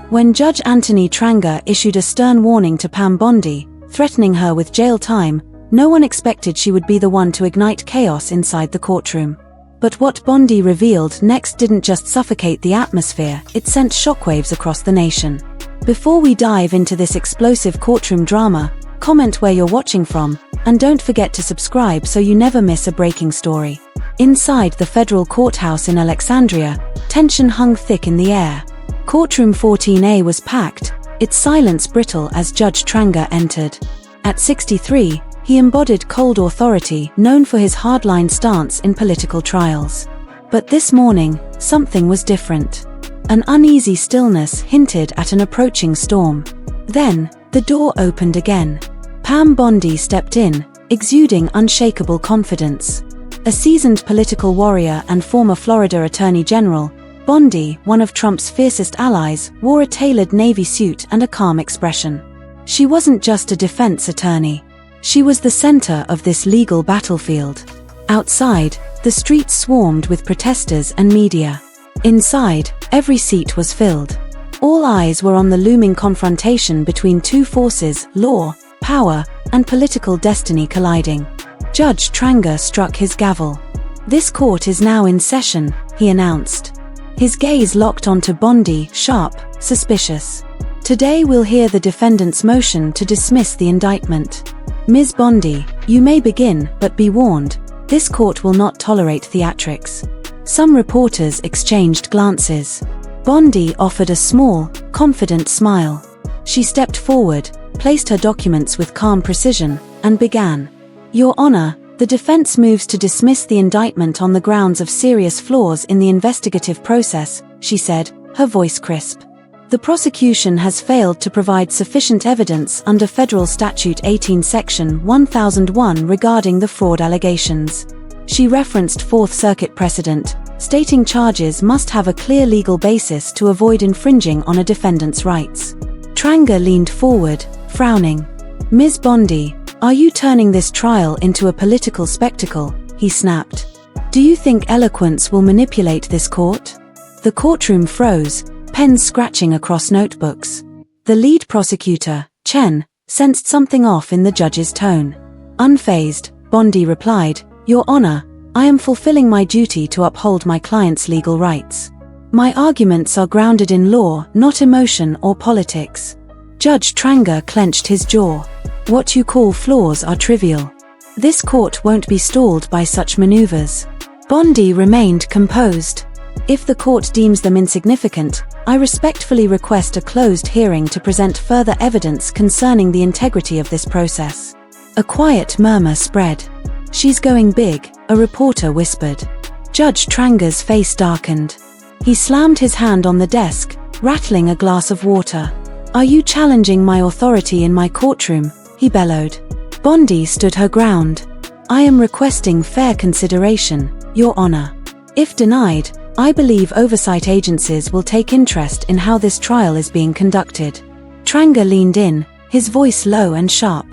When Judge Anthony Trenga issued a stern warning to Pam Bondi, threatening her with jail time, no one expected she would be the one to ignite chaos inside the courtroom. But what Bondi revealed next didn't just suffocate the atmosphere, it sent shockwaves across the nation. Before we dive into this explosive courtroom drama, comment where you're watching from, and don't forget to subscribe so you never miss a breaking story. Inside the federal courthouse in Alexandria, tension hung thick in the air. Courtroom 14A was packed, its silence brittle as Judge Trenga entered. At 63, he embodied cold authority, known for his hardline stance in political trials. But this morning, something was different. An uneasy stillness hinted at an approaching storm. Then, the door opened again. Pam Bondi stepped in, exuding unshakable confidence. A seasoned political warrior and former Florida Attorney General, Bondi, one of Trump's fiercest allies, wore a tailored Navy suit and a calm expression. She wasn't just a defense attorney. She was the center of this legal battlefield. Outside, the streets swarmed with protesters and media. Inside, every seat was filled. All eyes were on the looming confrontation between two forces, law, power, and political destiny colliding. Judge Trenga struck his gavel. "This court is now in session," he announced. His gaze locked onto Bondi, sharp, suspicious. "Today we'll hear the defendant's motion to dismiss the indictment. Ms. Bondi, you may begin, but be warned, this court will not tolerate theatrics." Some reporters exchanged glances. Bondi offered a small, confident smile. She stepped forward, placed her documents with calm precision, and began. "Your Honor, the defense moves to dismiss the indictment on the grounds of serious flaws in the investigative process," she said, her voice crisp. "The prosecution has failed to provide sufficient evidence under Federal Statute 18 Section 1001 regarding the fraud allegations." She referenced Fourth Circuit precedent, stating charges must have a clear legal basis to avoid infringing on a defendant's rights. Trenga leaned forward, frowning. "Ms. Bondi, are you turning this trial into a political spectacle?" he snapped. "Do you think eloquence will manipulate this court?" The courtroom froze, pens scratching across notebooks. The lead prosecutor, Chen, sensed something off in the judge's tone. Unfazed, Bondi replied, "Your Honor, I am fulfilling my duty to uphold my client's legal rights. My arguments are grounded in law, not emotion or politics." Judge Trenga clenched his jaw. "What you call flaws are trivial. This court won't be stalled by such maneuvers." Bondi remained composed. "If the court deems them insignificant, I respectfully request a closed hearing to present further evidence concerning the integrity of this process." A quiet murmur spread. "She's going big," a reporter whispered. Judge Trenga's face darkened. He slammed his hand on the desk, rattling a glass of water. "Are you challenging my authority in my courtroom?" he bellowed. Bondi stood her ground. "I am requesting fair consideration, Your Honor. If denied, I believe oversight agencies will take interest in how this trial is being conducted." Trenga leaned in, his voice low and sharp.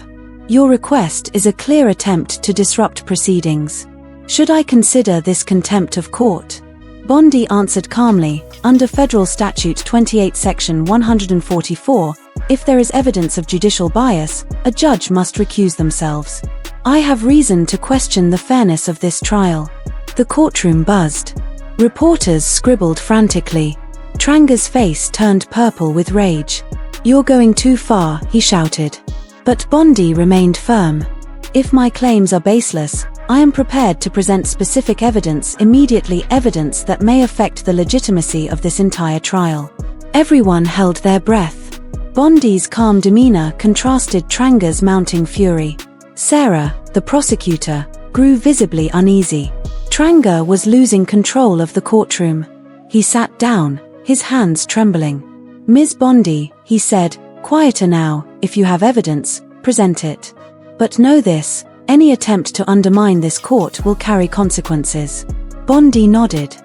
"Your request is a clear attempt to disrupt proceedings. Should I consider this contempt of court?" Bondi answered calmly, "Under Federal Statute 28 Section 144, if there is evidence of judicial bias, a judge must recuse themselves. I have reason to question the fairness of this trial." The courtroom buzzed. Reporters scribbled frantically. Trenga's face turned purple with rage. "You're going too far," he shouted. But Bondi remained firm. "If my claims are baseless, I am prepared to present specific evidence immediately, evidence that may affect the legitimacy of this entire trial." Everyone held their breath. Bondi's calm demeanor contrasted Trenga's mounting fury. Sarah, the prosecutor, grew visibly uneasy. Trenga was losing control of the courtroom. He sat down, his hands trembling. "Ms. Bondi," he said, "quieter now. If you have evidence, present it. But know this, any attempt to undermine this court will carry consequences." Bondi nodded.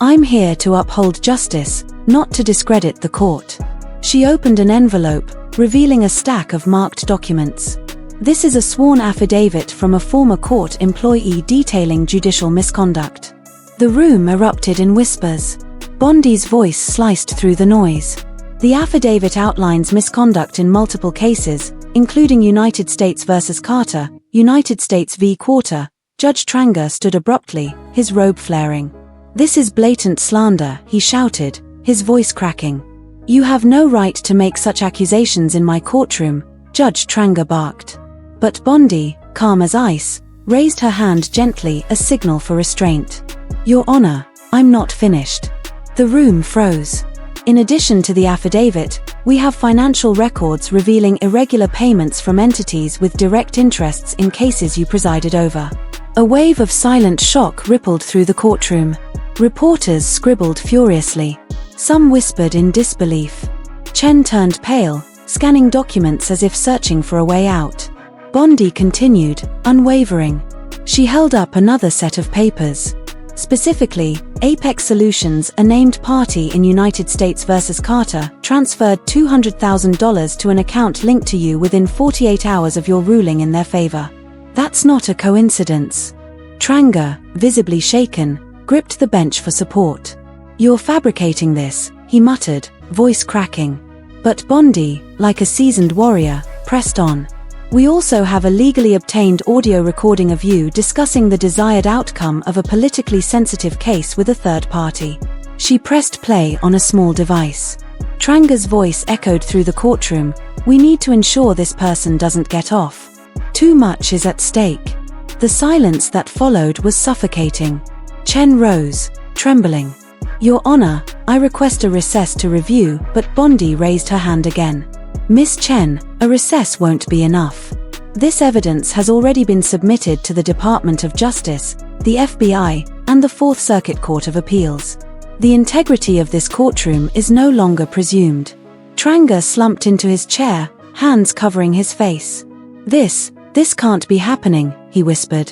"I'm here to uphold justice, not to discredit the court." She opened an envelope, revealing a stack of marked documents. "This is a sworn affidavit from a former court employee detailing judicial misconduct." The room erupted in whispers. Bondi's voice sliced through the noise. The affidavit outlines misconduct in multiple cases, including United States v. Carter, United States v. Quarter. Judge Trenga stood abruptly, his robe flaring. "This is blatant slander," he shouted, his voice cracking. "You have no right to make such accusations in my courtroom," Judge Trenga barked. But Bondi, calm as ice, raised her hand gently, a signal for restraint. "Your Honor, I'm not finished." The room froze. In addition to the affidavit, we have financial records revealing irregular payments from entities with direct interests in cases you presided over. A wave of silent shock rippled through the courtroom. Reporters scribbled furiously. Some whispered in disbelief. Chen turned pale, scanning documents as if searching for a way out. Bondi continued, unwavering. She held up another set of papers. Specifically, Apex Solutions, a named party in United States v. Carter, transferred $200,000 to an account linked to you within 48 hours of your ruling in their favor. That's not a coincidence. Trenga, visibly shaken, gripped the bench for support. "You're fabricating this," he muttered, voice cracking. But Bondi, like a seasoned warrior, pressed on. "We also have a legally obtained audio recording of you discussing the desired outcome of a politically sensitive case with a third party." She pressed play on a small device. Trenga's voice echoed through the courtroom. "We need to ensure this person doesn't get off. Too much is at stake." The silence that followed was suffocating. Chen rose, trembling. "Your Honor, I request a recess to review," but Bondi raised her hand again. "Miss Chen, a recess won't be enough. This evidence has already been submitted to the Department of Justice, the FBI, and the Fourth Circuit Court of Appeals. The integrity of this courtroom is no longer presumed." Trenga slumped into his chair, hands covering his face. This can't be happening," he whispered.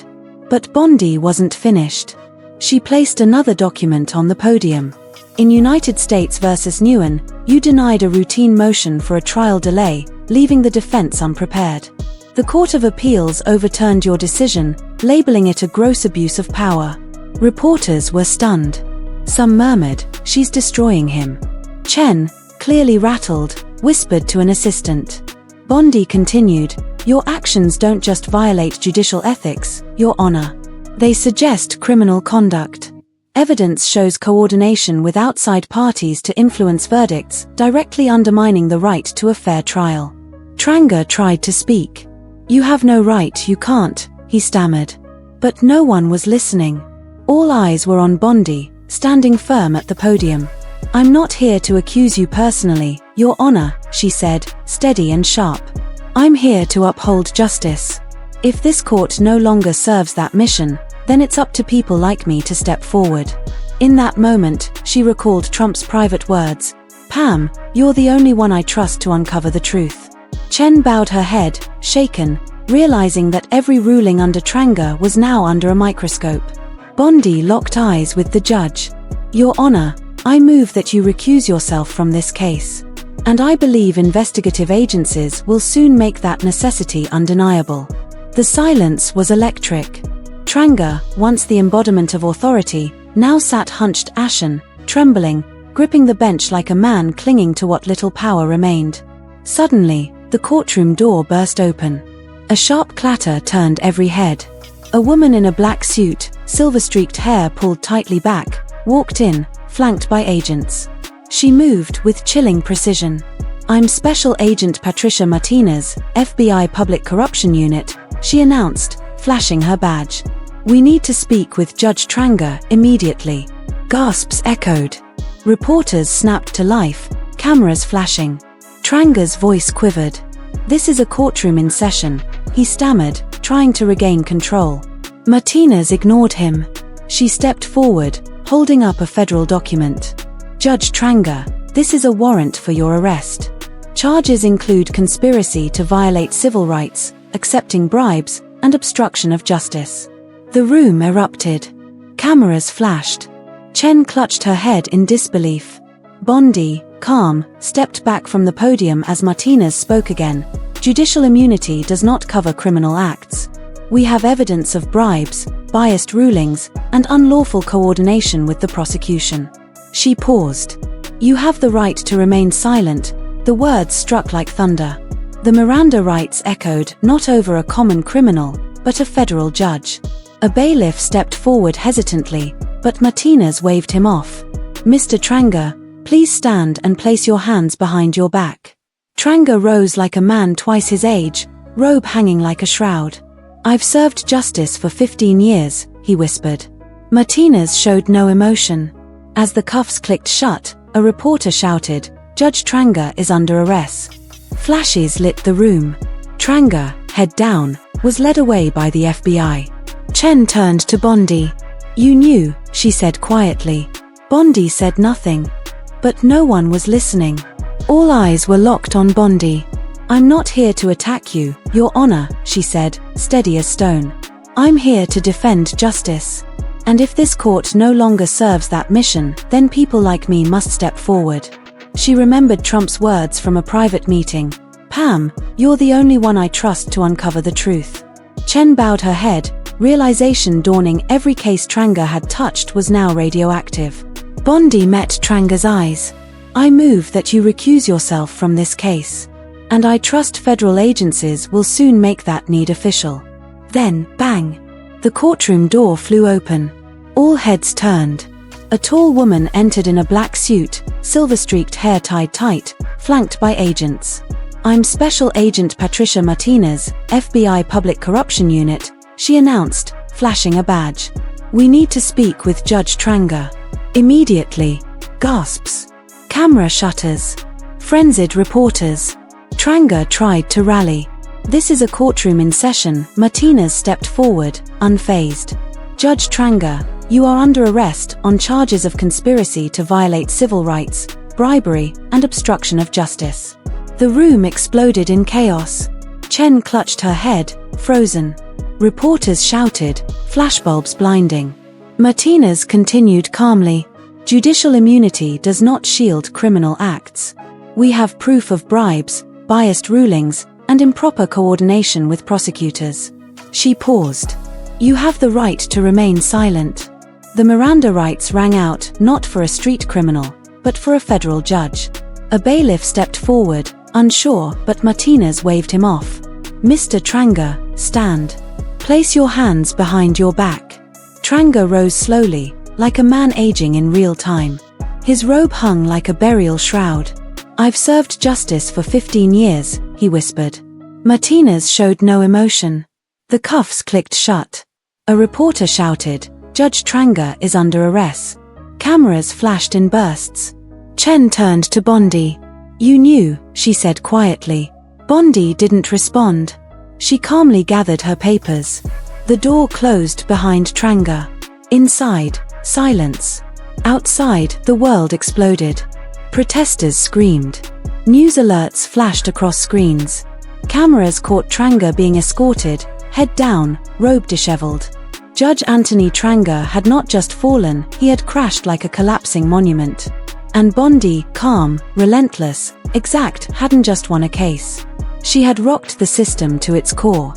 But Bondi wasn't finished. She placed another document on the podium. "In United States v. Nguyen, you denied a routine motion for a trial delay, leaving the defense unprepared. The Court of Appeals overturned your decision, labeling it a gross abuse of power." Reporters were stunned. Some murmured, "She's destroying him." Chen, clearly rattled, whispered to an assistant. Bondi continued, "Your actions don't just violate judicial ethics, Your Honor. They suggest criminal conduct. Evidence shows coordination with outside parties to influence verdicts, directly undermining the right to a fair trial." Trenga tried to speak. "You have no right, you can't," he stammered. But no one was listening. All eyes were on Bondi, standing firm at the podium. "I'm not here to accuse you personally, Your Honor," she said, steady and sharp. "I'm here to uphold justice. If this court no longer serves that mission, then it's up to people like me to step forward." In that moment, she recalled Trump's private words, "Pam, you're the only one I trust to uncover the truth." Chen bowed her head, shaken, realizing that every ruling under Trenga was now under a microscope. Bondi locked eyes with the judge. "Your Honor, I move that you recuse yourself from this case. And I believe investigative agencies will soon make that necessity undeniable." The silence was electric. Trenga, once the embodiment of authority, now sat hunched ashen, trembling, gripping the bench like a man clinging to what little power remained. Suddenly, the courtroom door burst open. A sharp clatter turned every head. A woman in a black suit, silver-streaked hair pulled tightly back, walked in, flanked by agents. She moved with chilling precision. "I'm Special Agent Patricia Martinez, FBI Public Corruption Unit," she announced, flashing her badge. "We need to speak with Judge Trenga immediately." Gasps echoed. Reporters snapped to life, cameras flashing. Trenga's voice quivered. "This is a courtroom in session," he stammered, trying to regain control. Martinez ignored him. She stepped forward, holding up a federal document. "Judge Trenga, this is a warrant for your arrest. Charges include conspiracy to violate civil rights, accepting bribes, and obstruction of justice." The room erupted. Cameras flashed. Chen clutched her head in disbelief. Bondi, calm, stepped back from the podium as Martinez spoke again. "Judicial immunity does not cover criminal acts. We have evidence of bribes, biased rulings, and unlawful coordination with the prosecution." She paused. "You have the right to remain silent." The words struck like thunder. The Miranda rights echoed, not over a common criminal, but a federal judge. A bailiff stepped forward hesitantly, but Martinez waved him off. "Mr. Trenga, please stand and place your hands behind your back." Trenga rose like a man twice his age, robe hanging like a shroud. "I've served justice for 15 years, he whispered. Martinez showed no emotion. As the cuffs clicked shut, a reporter shouted, "Judge Trenga is under arrest." Flashes lit the room. Trenga, head down, was led away by the FBI. Chen turned to Bondi. "You knew," she said quietly. Bondi said nothing. But no one was listening. All eyes were locked on Bondi. "I'm not here to attack you, Your Honor," she said, steady as stone. "I'm here to defend justice. And if this court no longer serves that mission, then people like me must step forward." She remembered Trump's words from a private meeting. "Pam, you're the only one I trust to uncover the truth." Chen bowed her head, realization dawning every case Trenga had touched was now radioactive. Bondi met Trenga's eyes. "I move that you recuse yourself from this case. And I trust federal agencies will soon make that need official." Then, bang! The courtroom door flew open. All heads turned. A tall woman entered in a black suit, silver-streaked hair tied tight, flanked by agents. "I'm Special Agent Patricia Martinez, FBI Public Corruption Unit," she announced, flashing a badge. "We need to speak with Judge Trenga." Immediately. Gasps. Camera shutters. Frenzied reporters. Trenga tried to rally. "This is a courtroom in session." Martinez stepped forward, unfazed. "Judge Trenga, you are under arrest on charges of conspiracy to violate civil rights, bribery, and obstruction of justice." The room exploded in chaos. Chen clutched her head, frozen. Reporters shouted, flashbulbs blinding. Martinez continued calmly. "Judicial immunity does not shield criminal acts. We have proof of bribes, biased rulings, and improper coordination with prosecutors." She paused. "You have the right to remain silent." The Miranda rights rang out, not for a street criminal, but for a federal judge. A bailiff stepped forward, unsure, but Martinez waved him off. "Mr. Trenga, stand. Place your hands behind your back." Trenga rose slowly, like a man aging in real time. His robe hung like a burial shroud. "I've served justice for 15 years, he whispered. Martinez showed no emotion. The cuffs clicked shut. A reporter shouted, "Judge Trenga is under arrest." Cameras flashed in bursts. Chen turned to Bondi. "You knew," she said quietly. Bondi didn't respond. She calmly gathered her papers. The door closed behind Trenga. Inside, silence. Outside, the world exploded. Protesters screamed. News alerts flashed across screens. Cameras caught Trenga being escorted, head down, robe disheveled. Judge Anthony Trenga had not just fallen, he had crashed like a collapsing monument. And Bondi, calm, relentless, exact, hadn't just won a case. She had rocked the system to its core.